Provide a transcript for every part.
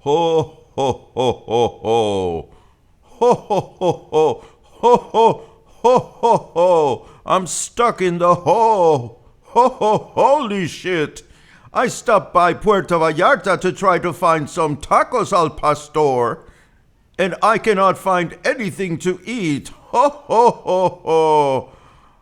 Ho, ho, ho, ho, ho. Ho, ho, ho, ho. Ho, ho, ho, ho, ho. I'm stuck in the hole. Ho, ho, holy shit. I stopped by Puerto Vallarta to try to find some tacos al pastor, and I cannot find anything to eat. Ho, ho, ho, ho.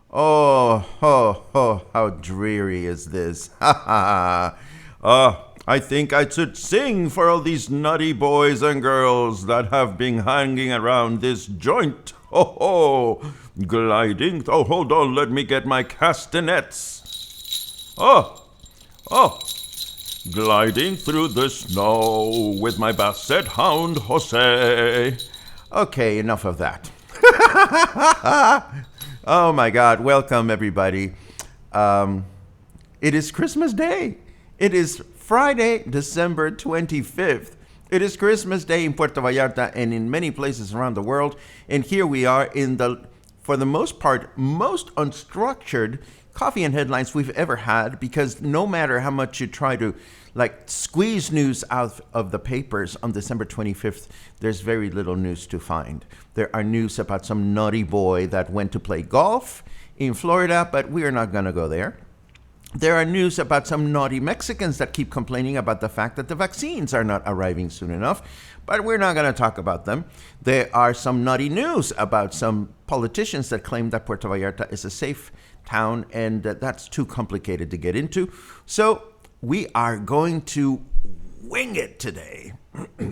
Oh, ho, ho, how dreary is this? Ha, ha. I think I should sing for all these nutty boys and girls that have been hanging around this joint. Ho, ho, gliding. Oh, hold on, let me get my castanets. Oh, gliding through the snow with my basset hound, Jose. Okay, enough of that. Oh my God, welcome everybody. It is Christmas Day. It is Friday, December 25th. It is Christmas Day in Puerto Vallarta and in many places around the world. And here we are in the, for the most part, most unstructured coffee and headlines we've ever had, because no matter how much you try to squeeze news out of the papers on December 25th, there's very little news to find. There are news about some naughty boy that went to play golf in Florida, but we are not going to go there. There are news about some naughty Mexicans that keep complaining about the fact that the vaccines are not arriving soon enough, but we're not going to talk about them. There are some naughty news about some politicians that claim that Puerto Vallarta is a safe town, and that's too complicated to get into. So we are going to wing it today.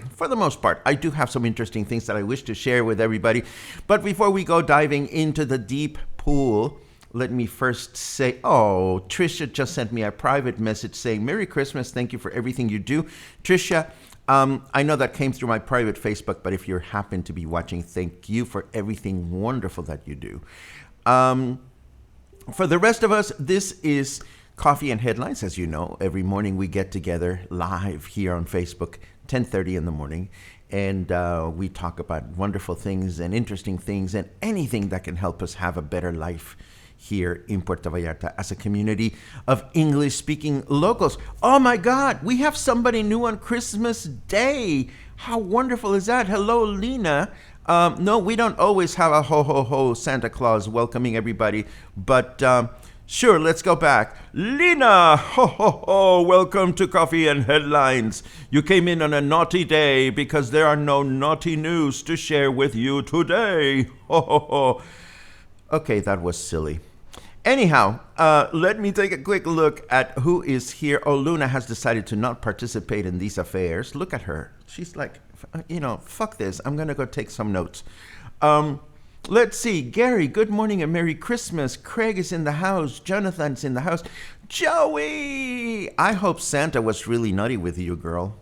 For the most part, I do have some interesting things that I wish to share with everybody. But before we go diving into the deep pool, let me first say, oh, Trisha just sent me a private message saying, Merry Christmas, thank you for everything you do. Trisha, I know that came through my private Facebook, but if you happen to be watching, thank you for everything wonderful that you do. For the rest of us, this is Coffee and Headlines. As you know, every morning we get together live here on Facebook, 10:30 in the morning, and we talk about wonderful things and interesting things and anything that can help us have a better life here in Puerto Vallarta as a community of English-speaking locals. Oh my God, we have somebody new on Christmas Day. How wonderful is that? Hello, Lena. No, we don't always have a ho-ho-ho Santa Claus welcoming everybody, but sure, let's go back. Lena, ho-ho-ho, welcome to Coffee and Headlines. You came in on a naughty day because there are no naughty news to share with you today. Ho-ho-ho. Okay, that was silly. Anyhow, let me take a quick look at who is here. Oh, Luna has decided to not participate in these affairs. Look at her. She's like, fuck this. I'm going to go take some notes. Let's see. Gary, good morning and Merry Christmas. Craig is in the house. Jonathan's in the house. Joey! I hope Santa was really nutty with you, girl.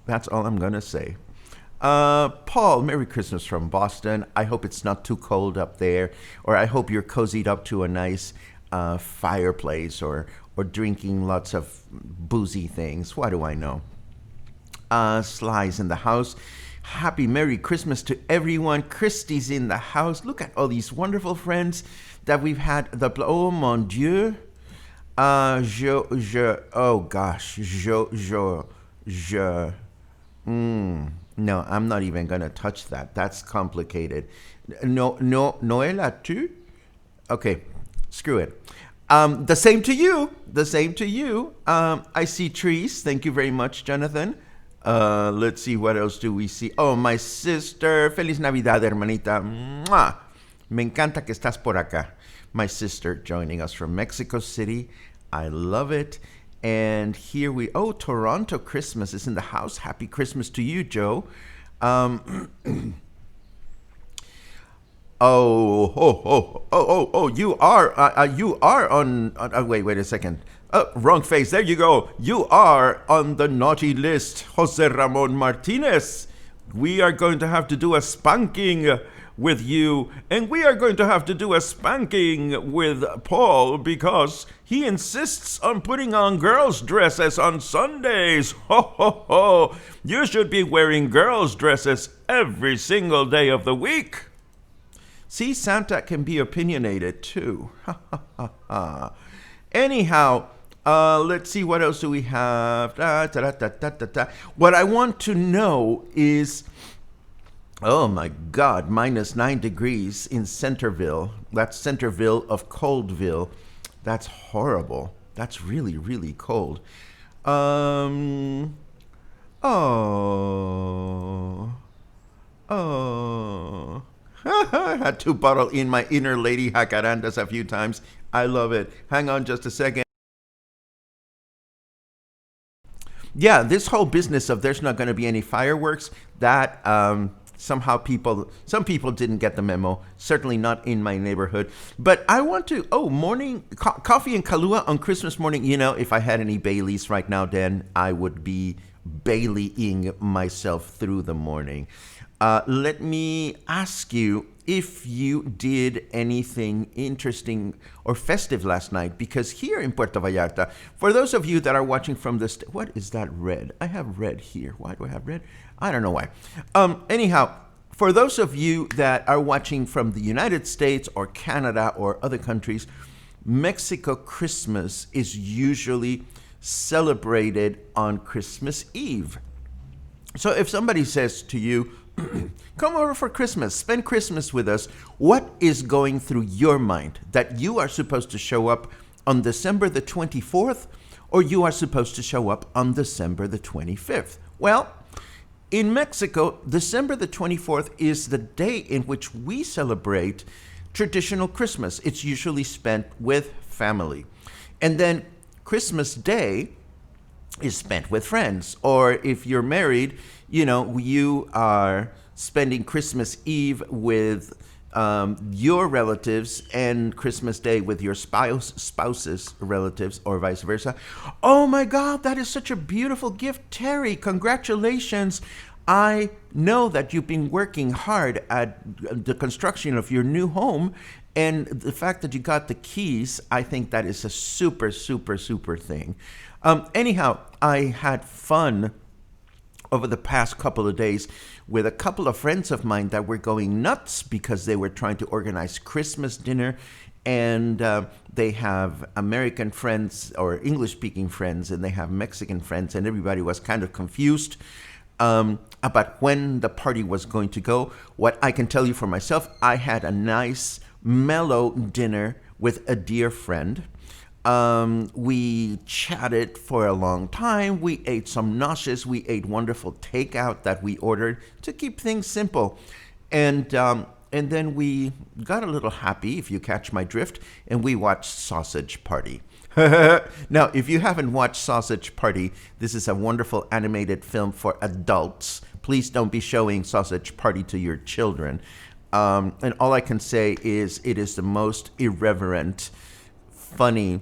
That's all I'm going to say. Paul, Merry Christmas from Boston. I hope it's not too cold up there, or I hope you're cozied up to a nice fireplace or drinking lots of boozy things. What do I know? Sly's in the house. Happy Merry Christmas to everyone. Christy's in the house. Look at all these wonderful friends that we've had. Oh mon Dieu. No, I'm not even going to touch that. That's complicated. Noël tu? Okay, screw it. The same to you. The same to you. I see trees. Thank you very much, Jonathan. Let's see, what else do we see? Oh, my sister. Feliz Navidad, hermanita. ¡Mua! Me encanta que estás por acá. My sister joining us from Mexico City. I love it. And here Toronto Christmas is in the house. Happy Christmas to you, Joe. You are on. Wait a second. Wrong face. There you go. You are on the naughty list, Jose Ramon Martinez. We are going to have to do a spanking with you, and we are going to have to do a spanking with Paul because he insists on putting on girls' dresses on Sundays. Ho, ho, ho. You should be wearing girls' dresses every single day of the week. See, Santa can be opinionated too. Anyhow, let's see, what else do we have? What I want to know is, oh my God, -9 degrees in Centerville. That's Centerville of Coldville. That's horrible. That's really, really cold. Oh. I had to bottle in my inner lady jacarandas a few times. I love it. Hang on just a second. Yeah, this whole business of there's not going to be any fireworks, that somehow some people didn't get the memo. Certainly not in my neighborhood. But I want to, morning, coffee and Kahlua on Christmas morning. You know, if I had any Baileys right now, Dan, I would be Baileying myself through the morning. Let me ask you if you did anything interesting or festive last night, because here in Puerto Vallarta, for those of you that are watching from this, what is that red? I have red here. Why do I have red? I don't know why. Anyhow, for those of you that are watching from the United States or Canada or other countries, Mexico Christmas is usually celebrated on Christmas Eve. So if somebody says to you, come over for Christmas, spend Christmas with us, what is going through your mind? That you are supposed to show up on December the 24th, or you are supposed to show up on December the 25th? Well, in Mexico, December the 24th is the day in which we celebrate traditional Christmas. It's usually spent with family. And then Christmas Day is spent with friends. Or if you're married, you are spending Christmas Eve with your relatives and Christmas Day with your spouse's relatives, or vice versa. Oh my God, that is such a beautiful gift, Terry. Congratulations. I know that you've been working hard at the construction of your new home, and the fact that you got the keys, I think that is a super, super, super thing. Anyhow, I had fun over the past couple of days with a couple of friends of mine that were going nuts because they were trying to organize Christmas dinner, and they have American friends or English-speaking friends, and they have Mexican friends, and everybody was kind of confused about when the party was going to go. What I can tell you for myself, I had a nice, mellow dinner with a dear friend. We chatted for a long time. We ate some noshes. We ate wonderful takeout that we ordered to keep things simple. And then we got a little happy, if you catch my drift, and we watched Sausage Party. Now, if you haven't watched Sausage Party, this is a wonderful animated film for adults. Please don't be showing Sausage Party to your children. And all I can say is it is the most irreverent, funny,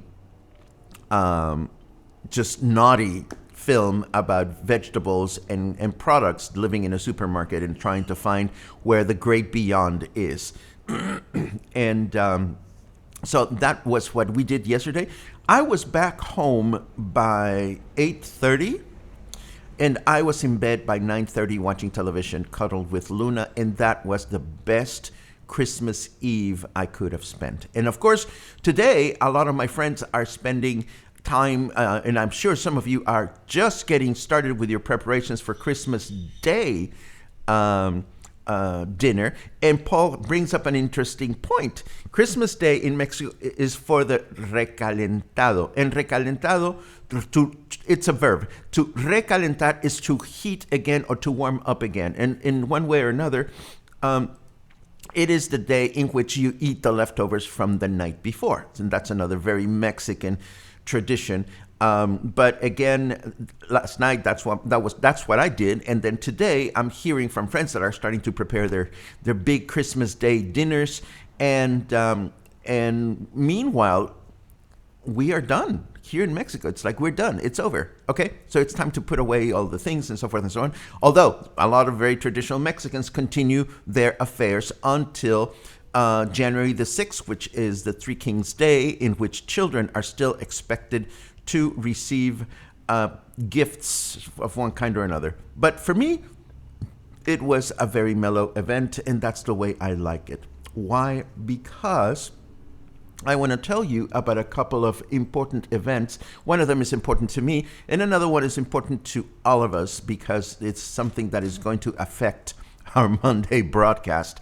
just naughty film about vegetables and products living in a supermarket and trying to find where the great beyond is. And so that was what we did yesterday. I was back home by 8:30, and I was in bed by 9:30 watching television, cuddled with Luna, and that was the best Christmas Eve I could have spent. And of course, today, a lot of my friends are spending time, and I'm sure some of you are just getting started with your preparations for Christmas Day. dinner. And Paul brings up an interesting point. Christmas Day in Mexico is for the recalentado. And recalentado, it's a verb. To recalentar is to heat again or to warm up again. And in one way or another, it is the day in which you eat the leftovers from the night before. And that's another very Mexican tradition. But again, last night that's what I did, and then today I'm hearing from friends that are starting to prepare their big Christmas Day dinners, and meanwhile, we are done here in Mexico. It's like we're done. It's over. Okay, so it's time to put away all the things and so forth and so on. Although a lot of very traditional Mexicans continue their affairs until January the 6th, which is the Three Kings Day, in which children are still expected to receive gifts of one kind or another. But for me, it was a very mellow event, and that's the way I like it. Why? Because I want to tell you about a couple of important events. One of them is important to me, and another one is important to all of us because it's something that is going to affect our Monday broadcast.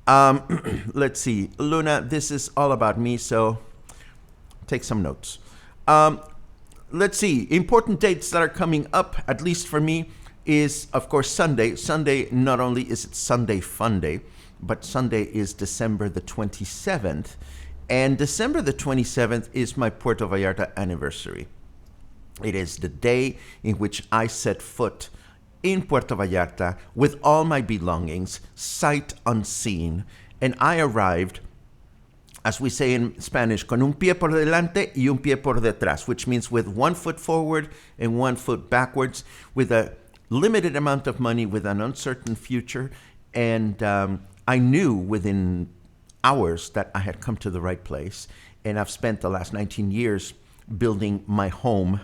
Let's see. Luna, this is all about me, so take some notes. Let's see. Important dates that are coming up, at least for me, is, of course, Sunday. Sunday, not only is it Sunday Fun Day, but Sunday is December the 27th. And December the 27th is my Puerto Vallarta anniversary. It is the day in which I set foot in Puerto Vallarta with all my belongings, sight unseen. And I arrived, as we say in Spanish, con un pie por delante y un pie por detrás, which means with 1 foot forward and 1 foot backwards, with a limited amount of money, with an uncertain future. And I knew within hours that I had come to the right place. And I've spent the last 19 years building my home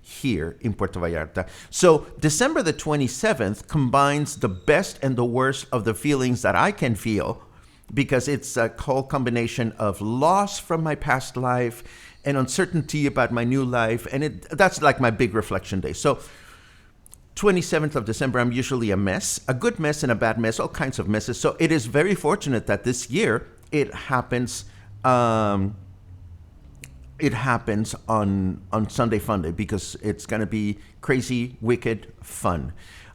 here in Puerto Vallarta. So December the 27th combines the best and the worst of the feelings that I can feel, because it's a whole combination of loss from my past life and uncertainty about my new life. And that's like my big reflection day. So 27th of December, I'm usually a mess, a good mess and a bad mess, all kinds of messes. So it is very fortunate that this year it happens on Sunday Fun Day, because it's going to be crazy, wicked fun.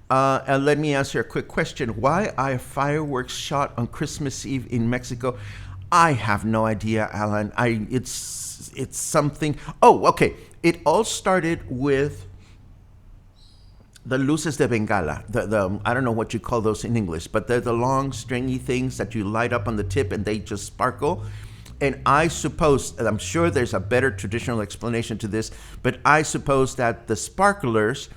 And let me ask you a quick question. Why are fireworks shot on Christmas Eve in Mexico? I have no idea, Alan. It's something. Oh, okay. It all started with the luces de Bengala. The I don't know what you call those in English, but they're the long, stringy things that you light up on the tip and they just sparkle. And I suppose, and I'm sure there's a better traditional explanation to this, but I suppose that the sparklers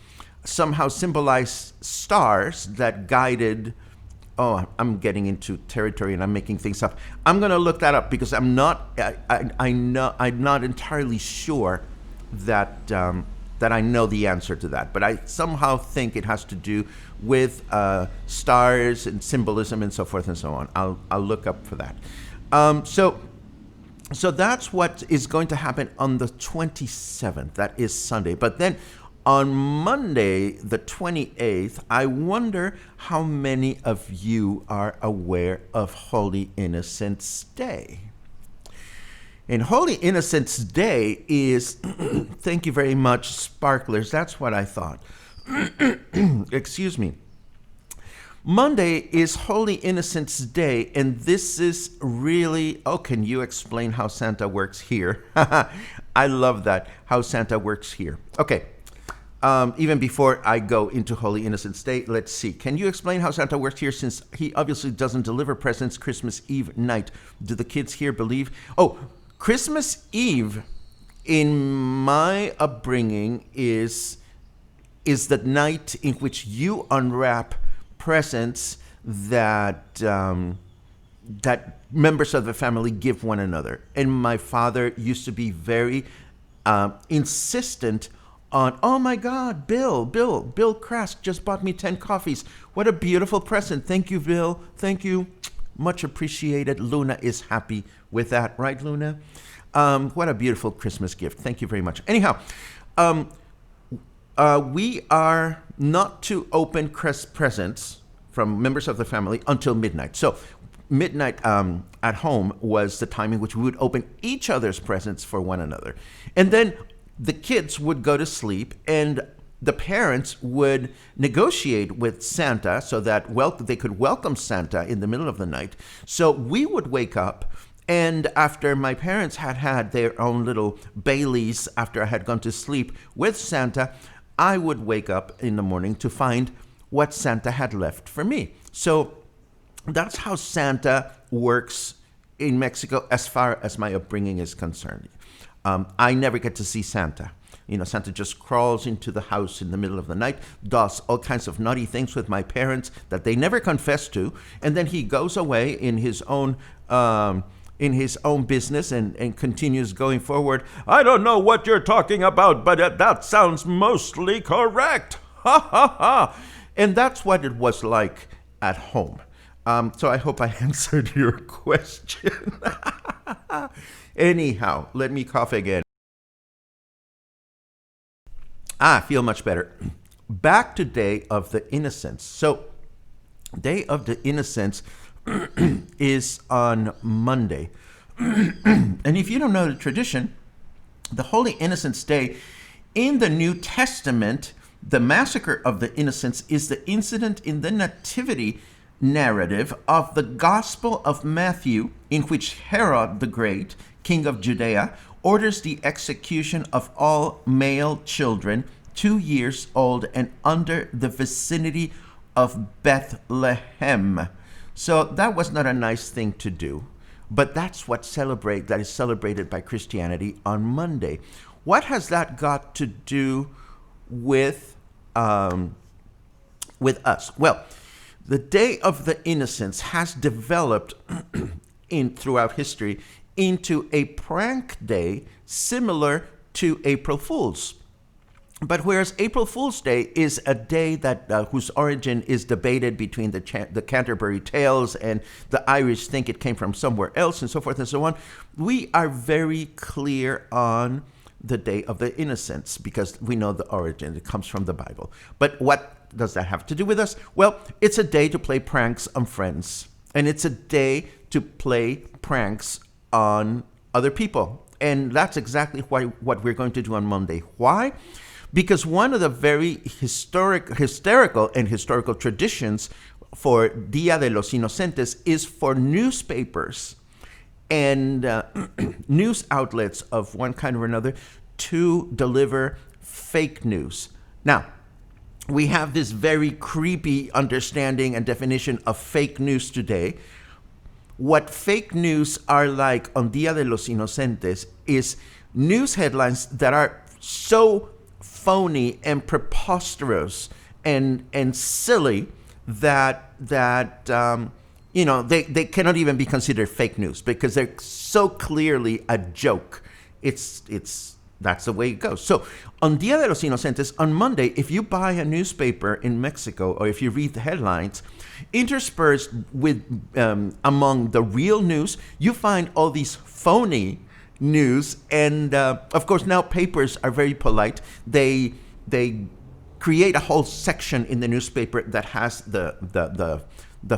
somehow symbolize stars that guided. Oh, I'm getting into territory and I'm making things up. I'm going to look that up because I'm not entirely sure that that I know the answer to that. But I somehow think it has to do with stars and symbolism and so forth and so on. I'll look up for that. So that's what is going to happen on the 27th. That is Sunday. But then on Monday, the 28th, I wonder how many of you are aware of Holy Innocents Day. And Holy Innocents Day is, thank you very much, sparklers. That's what I thought. Excuse me. Monday is Holy Innocents Day, and this is really, oh, can you explain how Santa works here? I love that, how Santa works here. Okay. Even before I go into Holy Innocents Day, let's see. Can you explain how Santa works here, since he obviously doesn't deliver presents Christmas Eve night? Do the kids here believe? Oh, Christmas Eve, in my upbringing, is the night in which you unwrap presents that that members of the family give one another. And my father used to be very insistent on, oh my God, Bill Krask just bought me 10 coffees. What a beautiful present. Thank you, Bill. Thank you. Much appreciated. Luna is happy with that. Right, Luna? What a beautiful Christmas gift. Thank you very much. Anyhow, we are not to open presents from members of the family until midnight. So midnight at home was the time in which we would open each other's presents for one another. And then the kids would go to sleep, and the parents would negotiate with Santa so that they could welcome Santa in the middle of the night. So we would wake up, and after my parents had had their own little Baileys after I had gone to sleep with Santa, I would wake up in the morning to find what Santa had left for me. So that's how Santa works in Mexico as far as my upbringing is concerned. I never get to see Santa. Santa just crawls into the house in the middle of the night, does all kinds of naughty things with my parents that they never confess to, and then he goes away in his own business and continues going forward. I don't know what you're talking about, but that sounds mostly correct. Ha ha ha. And that's what it was like at home. So I hope I answered your question. Anyhow, let me cough again. I feel much better. Back to Day of the Innocents. So, Day of the Innocents is on Monday. And if you don't know the tradition, the Holy Innocents' Day in the New Testament, the massacre of the Innocents is the incident in the Nativity narrative of the Gospel of Matthew, in which Herod the Great, king of Judea, orders the execution of all male children 2 years old and under the vicinity of Bethlehem. So that was not a nice thing to do, but that's that is celebrated by Christianity on Monday. What has that got to do with us? Well, the Day of the Innocents has developed throughout history into a prank day similar to April Fool's. But whereas April Fool's Day is a day that whose origin is debated between the Canterbury Tales and the Irish think it came from somewhere else and so forth and so on, we are very clear on the Day of the Innocents because we know the origin. It comes from the Bible. But what does that have to do with us? Well, it's a day to play pranks on friends. And it's a day to play pranks on other people. And that's exactly what we're going to do on Monday. Why? Because one of the very hysterical traditions for Dia de los Inocentes is for newspapers and news outlets of one kind or another to deliver fake news. Now, we have this very creepy understanding and definition of fake news today. What fake news are like on Dia de los Inocentes is news headlines that are so phony and preposterous and silly that they cannot even be considered fake news because they're so clearly a joke. That's the way it goes. So on Dia de los Inocentes, on Monday, if you buy a newspaper in Mexico or if you read the headlines, interspersed with among the real news, you find all these phony news. And of course, now papers are very polite. They create a whole section in the newspaper that has the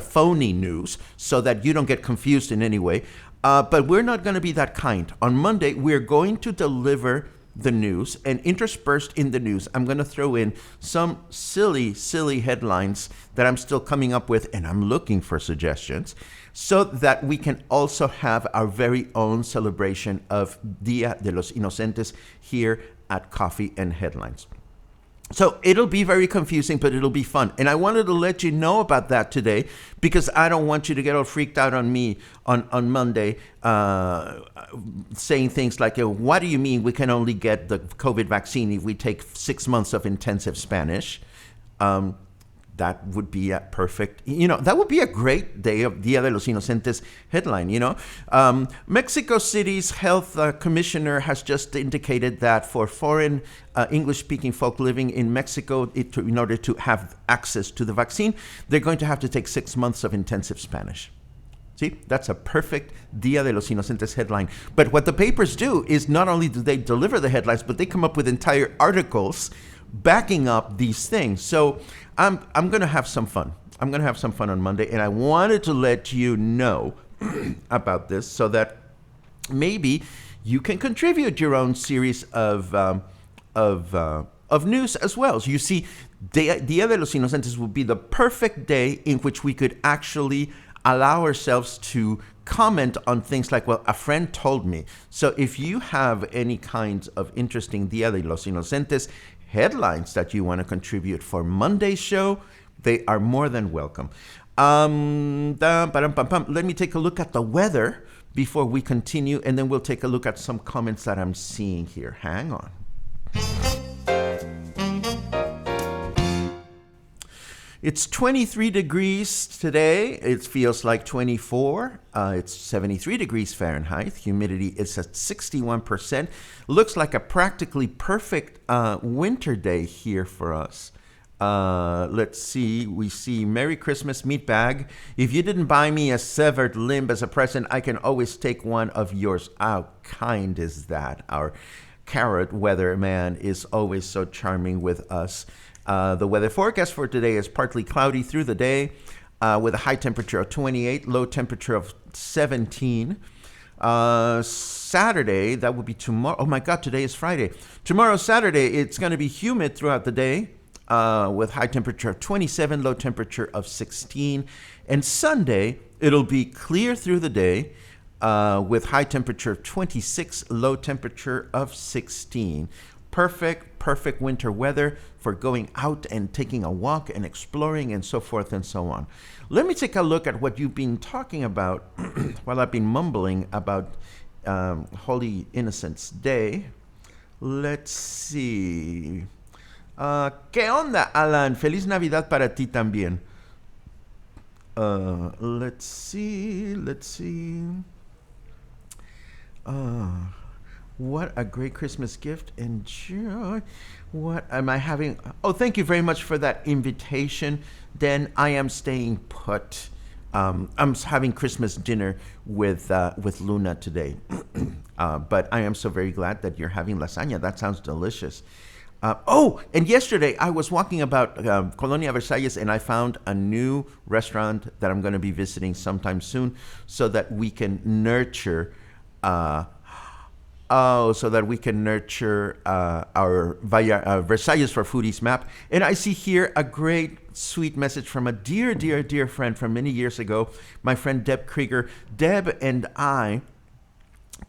phony news so that you don't get confused in any way. But we're not going to be that kind. On Monday, we're going to deliver the news, and interspersed in the news, I'm going to throw in some silly headlines that I'm still coming up with, and I'm looking for suggestions, so that we can also have our very own celebration of Dia de los Inocentes here at Coffee and Headlines. So it'll be very confusing, but it'll be fun. And I wanted to let you know about that today because I don't want you to get all freaked out on me on Monday saying things like, what do you mean we can only get the COVID vaccine if we take 6 months of intensive Spanish? That would be a perfect, that would be a great day of Dia de los Inocentes headline, Mexico City's health commissioner has just indicated that for foreign English-speaking folk living in Mexico, in order to have access to the vaccine, they're going to have to take 6 months of intensive Spanish. See, that's a perfect Dia de los Inocentes headline. But what the papers do is not only do they deliver the headlines, but they come up with entire articles backing up these things. So I'm going to have some fun. I'm going to have some fun on Monday, and I wanted to let you know about this so that maybe you can contribute your own series of news as well. So you see, Dia de los Inocentes would be the perfect day in which we could actually allow ourselves to comment on things like, well, a friend told me. So if you have any kinds of interesting Dia de los Inocentes headlines that you want to contribute for Monday's show, they are more than welcome. Let me take a look at the weather before we continue, and then we'll take a look at some comments that I'm seeing here. Hang on. It's 23 degrees today. It feels like 24. It's 73 degrees Fahrenheit. Humidity is at 61%. Looks like a practically perfect winter day here for us. Let's see. We see Merry Christmas meat bag. If you didn't buy me a severed limb as a present, I can always take one of yours. How kind is that? Our carrot weatherman is always so charming with us. The weather forecast for today is partly cloudy through the day with a high temperature of 28, low temperature of 17. Saturday, that would be tomorrow. Oh my God, today is Friday. Tomorrow, Saturday, it's going to be humid throughout the day with high temperature of 27, low temperature of 16. And Sunday, it'll be clear through the day with high temperature of 26, low temperature of 16. Perfect winter weather for going out and taking a walk and exploring and so forth and so on. Let me take a look at what you've been talking about while I've been mumbling about Holy Innocents Day. Let's see. ¿Qué onda, Alan? Feliz Navidad para ti también. Let's see. What a great Christmas gift. Enjoy. What am I having? Oh, thank you very much for that invitation. Then I am staying put. I'm having Christmas dinner with Luna today. But I am so very glad that you're having lasagna. That sounds delicious. And yesterday I was walking about Colonia Versalles, and I found a new restaurant that I'm going to be visiting sometime soon so that we can nurture our Versailles for Foodies map. And I see here a great, sweet message from a dear, dear, dear friend from many years ago, my friend Deb Krieger. Deb and I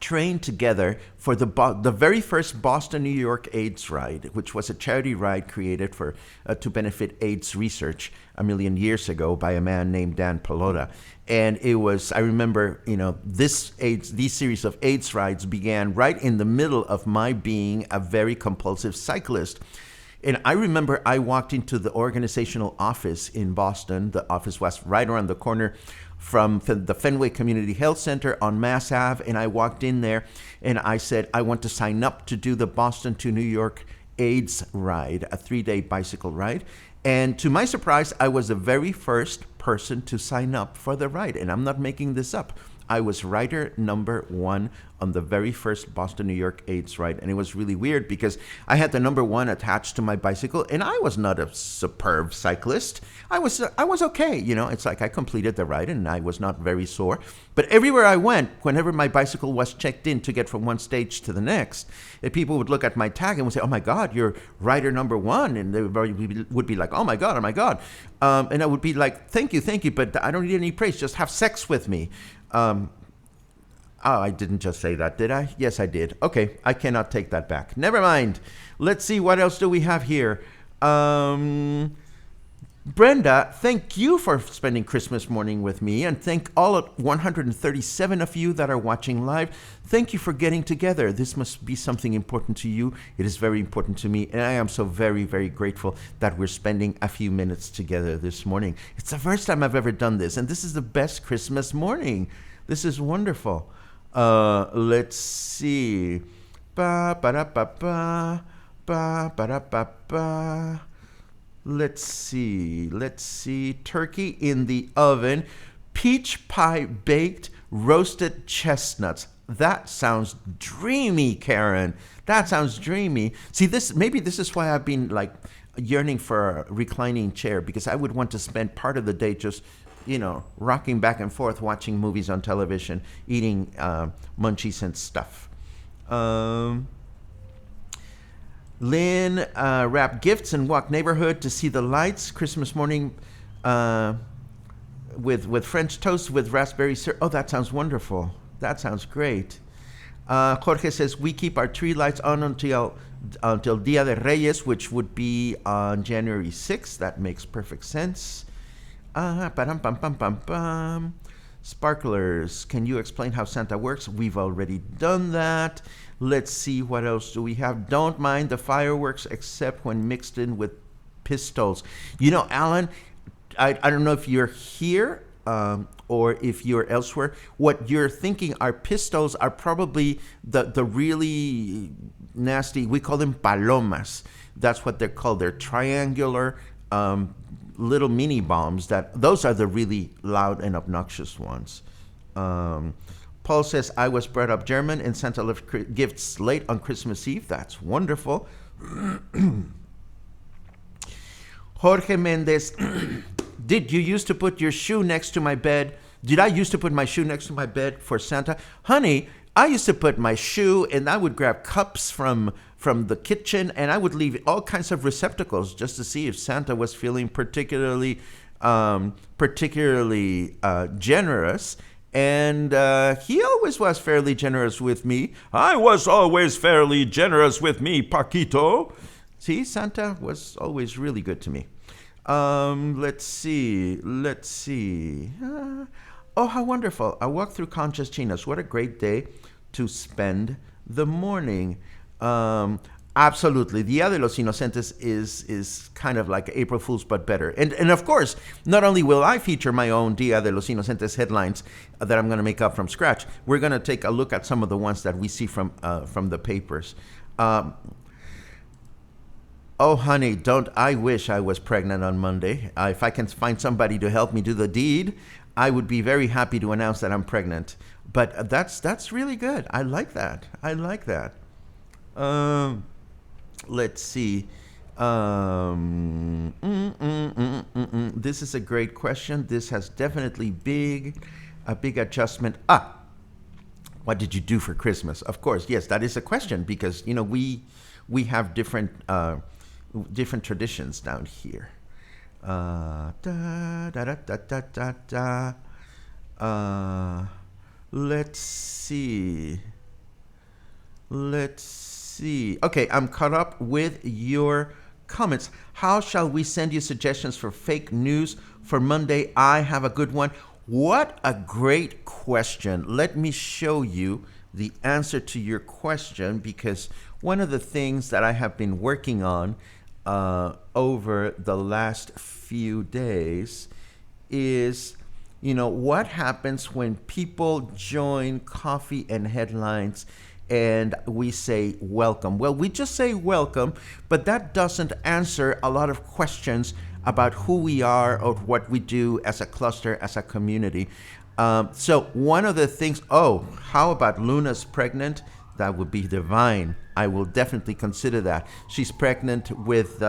trained together for the very first Boston, New York AIDS ride, which was a charity ride created for to benefit AIDS research a million years ago by a man named Dan Pelota. And it was, I remember, these series of AIDS rides began right in the middle of my being a very compulsive cyclist. And I remember I walked into the organizational office in Boston. The office was right around the corner from the Fenway Community Health Center on Mass Ave. And I walked in there and I said, I want to sign up to do the Boston to New York AIDS ride, a 3-day bicycle ride. And to my surprise, I was the very first person to sign up for the ride. And I'm not making this up. I was rider number 1 on the very first Boston, New York AIDS ride. And it was really weird because I had the number 1 attached to my bicycle, and I was not a superb cyclist. I was okay. It's like I completed the ride and I was not very sore. But everywhere I went, whenever my bicycle was checked in to get from one stage to the next, people would look at my tag and would say, oh my God, you're rider number 1. And they would be like, oh my God. And I would be like, thank you, but I don't need any praise. Just have sex with me. I didn't just say that, did I? Yes, I did. Okay, I cannot take that back. Never mind. Let's see, what else do we have here? Brenda, thank you for spending Christmas morning with me, and thank all 137 of you that are watching live. Thank you for getting together. This must be something important to you. It is very important to me, and I am so very, very grateful that we're spending a few minutes together this morning. It's the first time I've ever done this, and this is the best Christmas morning. This is wonderful. Let's see. Let's see. Turkey in the oven. Peach pie baked, roasted chestnuts. That sounds dreamy, Karen. That sounds dreamy. See, maybe this is why I've been yearning for a reclining chair because I would want to spend part of the day just, rocking back and forth, watching movies on television, eating munchies and stuff. Lynn wrapped gifts and walked neighborhood to see the lights. Christmas morning with French toast with raspberry syrup. Oh, that sounds wonderful. That sounds great. Jorge says we keep our tree lights on until Dia de Reyes, which would be on January 6th. That makes perfect sense. Sparklers, can you explain how Santa works? We've already done that. Let's see, what else do we have? Don't mind the fireworks except when mixed in with pistols. Alan, I don't know if you're here or if you're elsewhere. What you're thinking are pistols are probably the really nasty, we call them palomas. That's what they're called. They're triangular little mini bombs. Those are the really loud and obnoxious ones. Paul says, I was brought up German and Santa left gifts late on Christmas Eve. That's wonderful. Jorge Mendez, did you used to put your shoe next to my bed? Did I used to put my shoe next to my bed for Santa? Honey, I used to put my shoe and I would grab cups from the kitchen and I would leave all kinds of receptacles just to see if Santa was feeling particularly generous. And he always was fairly generous with me. I was always fairly generous with me, Paquito. See, Santa was always really good to me. Let's see. Oh, how wonderful. I walked through Concha's Chinas. What a great day to spend the morning. Absolutely. Dia de los Inocentes is kind of like April Fool's, but better. And of course, not only will I feature my own Dia de los Inocentes headlines that I'm going to make up from scratch, we're going to take a look at some of the ones that we see from the papers. Oh, honey, don't I wish I was pregnant on Monday. If I can find somebody to help me do the deed, I would be very happy to announce that I'm pregnant. But that's really good. I like that. Let's see. This is a great question. This has definitely a big adjustment. What did you do for Christmas? Of course, yes, that is a question because we have different traditions down here. Let's see. Okay, I'm caught up with your comments. How shall we send you suggestions for fake news for Monday? I have a good one. What a great question. Let me show you the answer to your question, because one of the things that I have been working on over the last few days is, what happens when people join Coffee and Headlines and we say welcome. Well, we just say welcome, but that doesn't answer a lot of questions about who we are or what we do as a cluster, as a community. So one of the things, how about Luna's pregnant? That would be divine. I will definitely consider that. She's pregnant with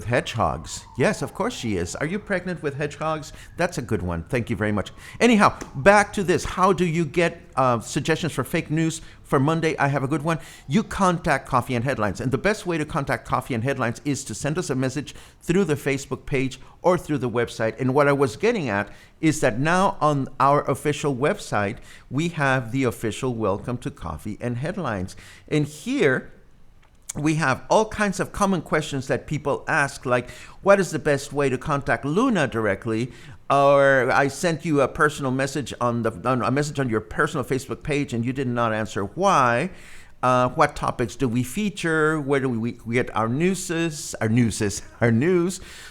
hedgehogs. Yes, of course she is. Are you pregnant with hedgehogs? That's a good one. Thank you very much. Anyhow, back to this. How do you get suggestions for fake news for Monday? I have a good one. You contact Coffee and Headlines. And the best way to contact Coffee and Headlines is to send us a message through the Facebook page or through the website. And what I was getting at is that now on our official website, we have the official Welcome to Coffee and Headlines. And here, we have all kinds of common questions that people ask, like, what is the best way to contact Luna directly? Or I sent you a personal message on your personal Facebook page and you did not answer why. What topics do we feature? Where do we get our news?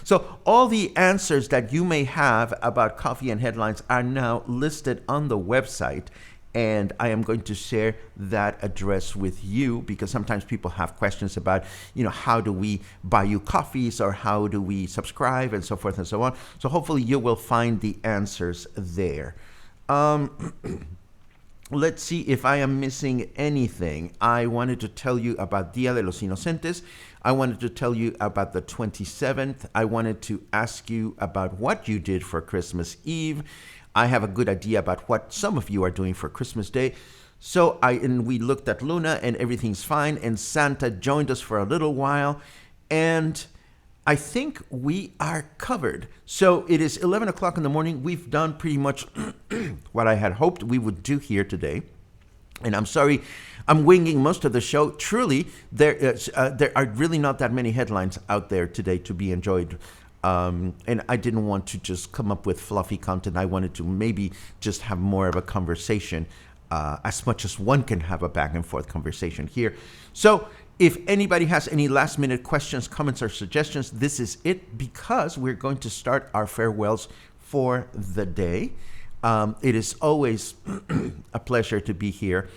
So all the answers that you may have about Coffee and Headlines are now listed on the website. And I am going to share that address with you because sometimes people have questions about, how do we buy you coffees or how do we subscribe and so forth and so on. So hopefully you will find the answers there. let's see if I am missing anything. I wanted to tell you about Dia de los Inocentes. I wanted to tell you about the 27th. I wanted to ask you about what you did for Christmas Eve. I have a good idea about what some of you are doing for Christmas Day. So we looked at Luna and everything's fine, and Santa joined us for a little while, and I think we are covered. So it is 11 o'clock in the morning. We've done pretty much what I had hoped we would do here today. And I'm sorry, I'm winging most of the show. Truly, there are really not that many headlines out there today to be enjoyed. And I didn't want to just come up with fluffy content. I wanted to maybe just have more of a conversation, as much as one can have a back and forth conversation here. So if anybody has any last minute questions, comments, or suggestions, this is it, because we're going to start our farewells for the day. It is always a pleasure to be here.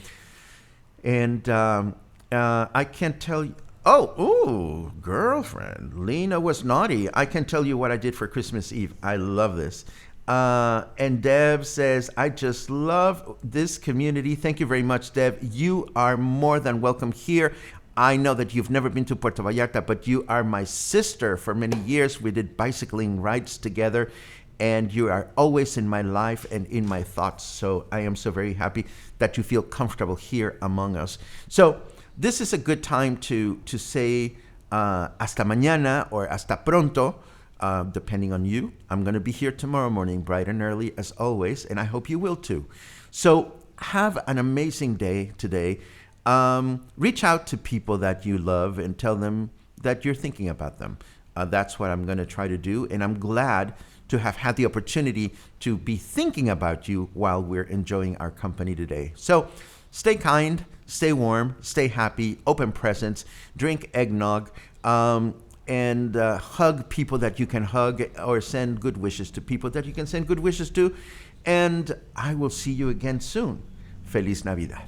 And I can tell you, ooh, girlfriend, Lena was naughty. I can tell you what I did for Christmas Eve. I love this. And Deb says, I just love this community. Thank you very much, Deb. You are more than welcome here. I know that you've never been to Puerto Vallarta, but you are my sister for many years. We did bicycling rides together, and you are always in my life and in my thoughts. So I am so very happy that you feel comfortable here among us. So this is a good time to say hasta mañana or hasta pronto, depending on you. I'm going to be here tomorrow morning, bright and early as always, and I hope you will too. So have an amazing day today. Reach out to people that you love and tell them that you're thinking about them. That's what I'm going to try to do, and I'm glad to have had the opportunity to be thinking about you while we're enjoying our company today. So stay kind, stay warm, stay happy, open presents, drink eggnog, and hug people that you can hug, or send good wishes to people that you can send good wishes to. And I will see you again soon. Feliz Navidad.